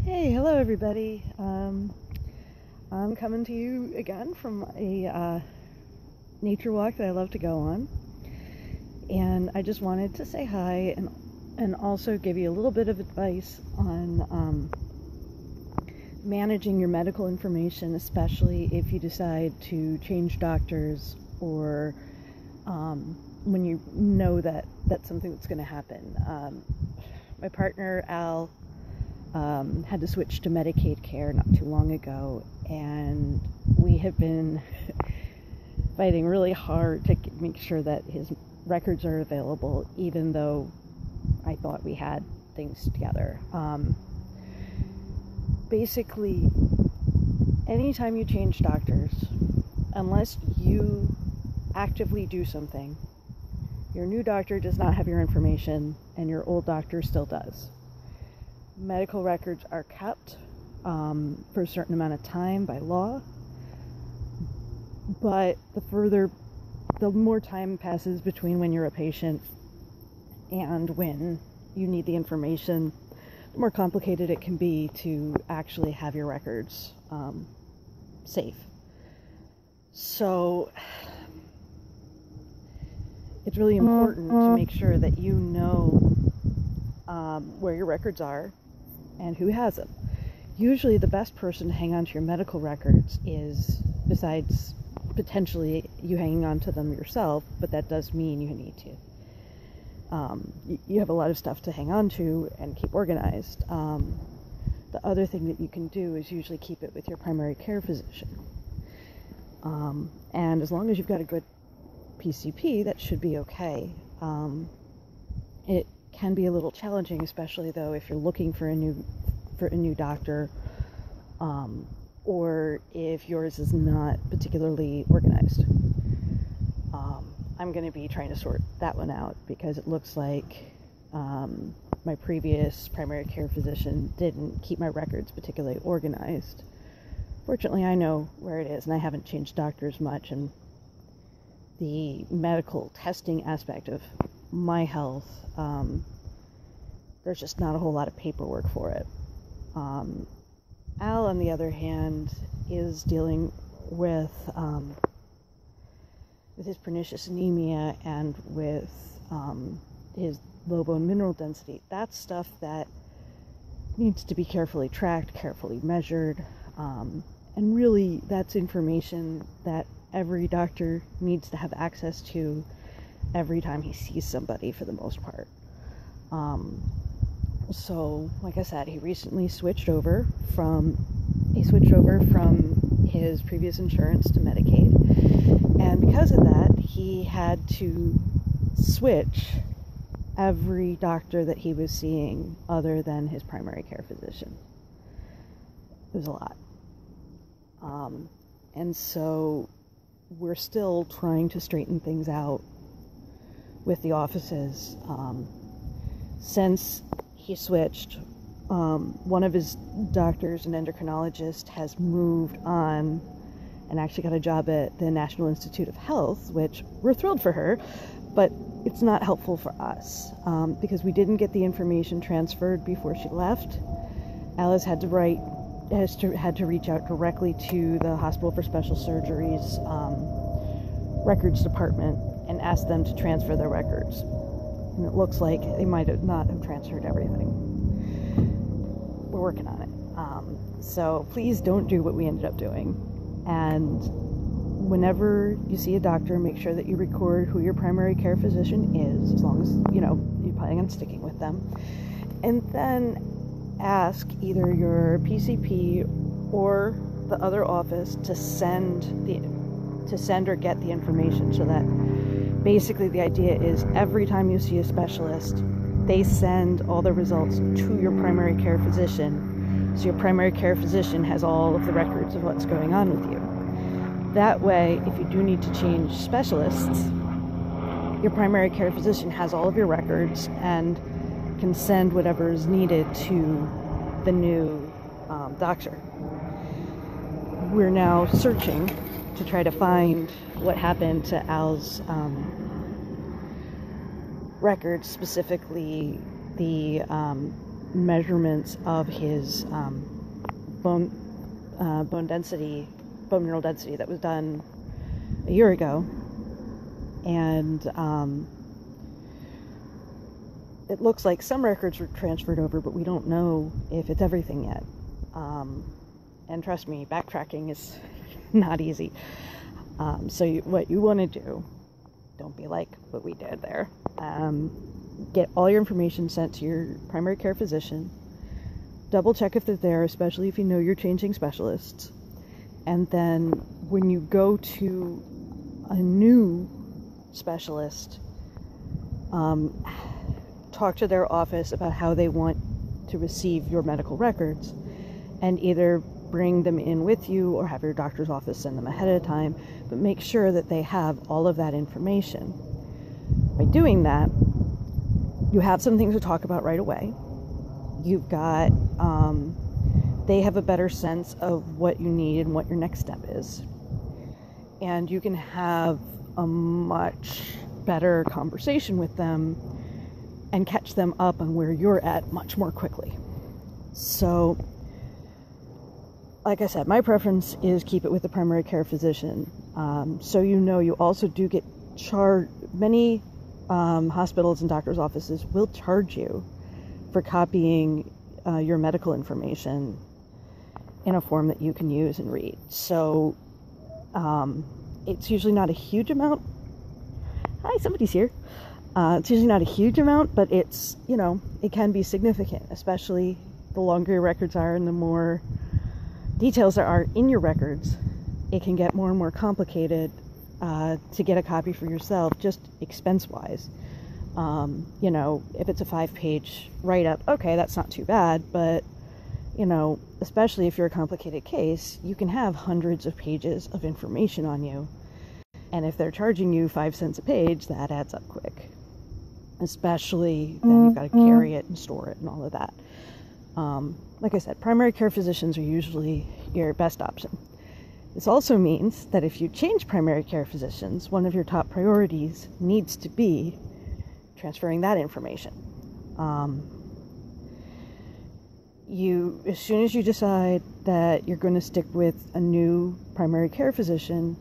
Hey, hello everybody. I'm coming to you again from a nature walk that I love to go on. And I just wanted to say hi and also give you a little bit of advice on managing your medical information, especially if you decide to change doctors or when you know that that's something that's going to happen. My partner, Al, had to switch to Medicaid care not too long ago, and we have been fighting really hard to make sure that his records are available, even though I thought we had things together. Basically, anytime you change doctors, unless you actively do something, your new doctor does not have your information, and your old doctor still does. Medical records are kept for a certain amount of time by law, but the more time passes between when you're a patient and when you need the information, the more complicated it can be to actually have your records safe. So it's really important to make sure that you know where your records are and who has them. Usually the best person to hang on to your medical records is, besides potentially you hanging on to them yourself, but that does mean you need to. You have a lot of stuff to hang on to and keep organized. The other thing that you can do is usually keep it with your primary care physician. And as long as you've got a good PCP, that should be okay. It can be a little challenging, especially though if you're looking for a new doctor, or if yours is not particularly organized. I'm going to be trying to sort that one out because it looks like my previous primary care physician didn't keep my records particularly organized. Fortunately, I know where it is, and I haven't changed doctors much, and the medical testing aspect of my health, there's just not a whole lot of paperwork for it. Al, on the other hand, is dealing with his pernicious anemia and with his low bone mineral density. That's stuff that needs to be carefully tracked, carefully measured, and really that's information that every doctor needs to have access to every time he sees somebody for the most part. So, like I said, he recently switched over from his previous insurance to Medicaid, and because of that, he had to switch every doctor that he was seeing other than his primary care physician. It was a lot. And so we're still trying to straighten things out with the offices. Since he switched, one of his doctors, an endocrinologist, has moved on and actually got a job at the National Institute of Health, which we're thrilled for her, but it's not helpful for us because we didn't get the information transferred before she left. Alice had to reach out directly to the Hospital for Special Surgery's records department and ask them to transfer their records. And it looks like they might not have transferred everything. We're working on it. So please don't do what we ended up doing. And whenever you see a doctor, make sure that you record who your primary care physician is, as long as, you're planning on sticking with them. And then ask either your PCP or the other office to send or get the information, so that basically the idea is every time you see a specialist, they send all the results to your primary care physician, so your primary care physician has all of the records of what's going on with you. That way, if you do need to change specialists, your primary care physician has all of your records and can send whatever is needed to the new doctor. We're now searching to try to find what happened to Al's records, specifically the measurements of his bone mineral density that was done a year ago, and it looks like some records were transferred over, but we don't know if it's everything yet. And trust me, backtracking is not easy. So what you want to do, don't be like what we did there. Get all your information sent to your primary care physician. Double check if they're there, especially if you know you're changing specialists. And then when you go to a new specialist, talk to their office about how they want to receive your medical records, and either bring them in with you or have your doctor's office send them ahead of time, but make sure that they have all of that information. By doing that, you have something to talk about right away. You've got, they have a better sense of what you need and what your next step is. And you can have a much better conversation with them and catch them up on where you're at much more quickly. So, like I said, my preference is keep it with the primary care physician. So you also do get charged. Many hospitals and doctors' offices will charge you for copying your medical information in a form that you can use and read. So it's usually not a huge amount. Hi, somebody's here. It's usually not a huge amount, but it's, it can be significant, especially the longer your records are and the more details there are in your records. It can get more and more complicated to get a copy for yourself, just expense-wise. If it's a 5-page write-up, okay, that's not too bad, but, especially if you're a complicated case, you can have hundreds of pages of information on you, and if they're charging you 5 cents a page, that adds up quick. Especially then you've got to carry it and store it and all of that. Like I said, primary care physicians are usually your best option. This also means that if you change primary care physicians, one of your top priorities needs to be transferring that information. As soon as you decide that you're going to stick with a new primary care physician,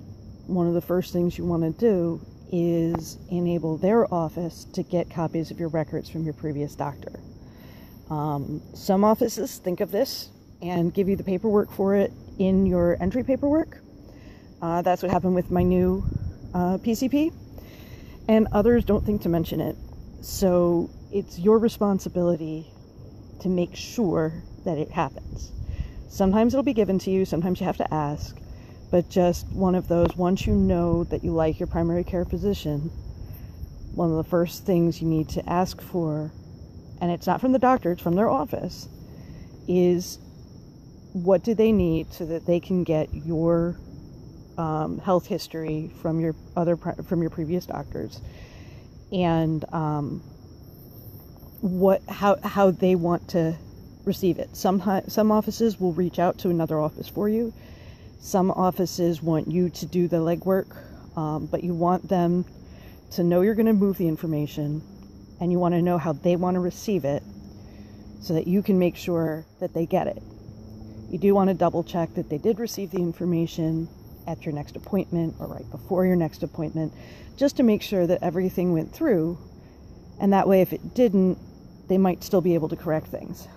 one of the first things you want to do is enable their office to get copies of your records from your previous doctor. Some offices think of this and give you the paperwork for it in your entry paperwork. That's what happened with my new PCP, and others don't think to mention it. So it's your responsibility to make sure that it happens. Sometimes it'll be given to you, sometimes you have to ask, but just one of those, once you know that you like your primary care physician, one of the first things you need to ask for, and it's not from the doctor, it's from their office, is what do they need so that they can get your health history from your previous doctors, and how they want to receive it. Some offices will reach out to another office for you. Some offices want you to do the legwork, but you want them to know you're going to move the information, and you want to know how they want to receive it so that you can make sure that they get it. You do want to double check that they did receive the information at your next appointment or right before your next appointment, just to make sure that everything went through, and that way if it didn't, they might still be able to correct things.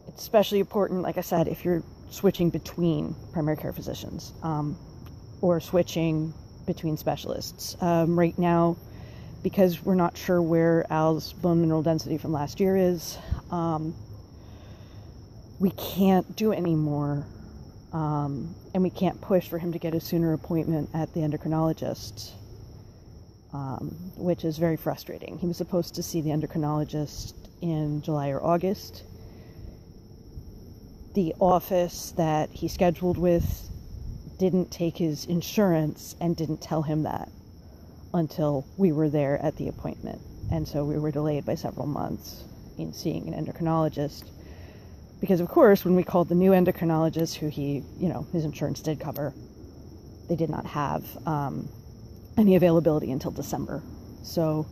It's especially important, like I said, if you're switching between primary care physicians or switching between specialists. Right now, because we're not sure where Al's bone mineral density from last year is, we can't do any more, and we can't push for him to get a sooner appointment at the endocrinologist, which is very frustrating. He was supposed to see the endocrinologist in July or August. The office that he scheduled with didn't take his insurance and didn't tell him that until we were there at the appointment. And so we were delayed by several months in seeing an endocrinologist. Because, of course, when we called the new endocrinologist, who his insurance did cover, they did not have any availability until December. So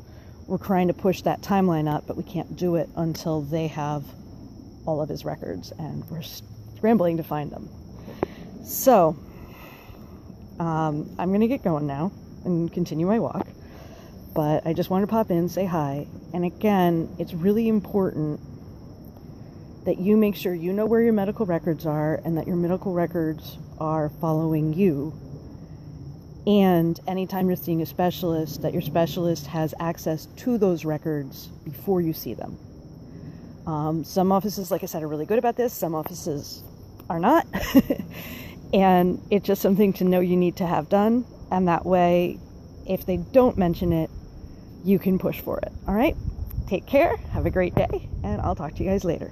we're trying to push that timeline up, but we can't do it until they have all of his records, and we're scrambling to find them. So, I'm going to get going now and continue my walk, but I just wanted to pop in, say hi, and again, it's really important that you make sure you know where your medical records are and that your medical records are following you. And anytime you're seeing a specialist, that your specialist has access to those records before you see them. Some offices, like I said, are really good about this. Some offices are not. And it's just something to know you need to have done. And that way, if they don't mention it, you can push for it. All right? Take care. Have a great day. And I'll talk to you guys later.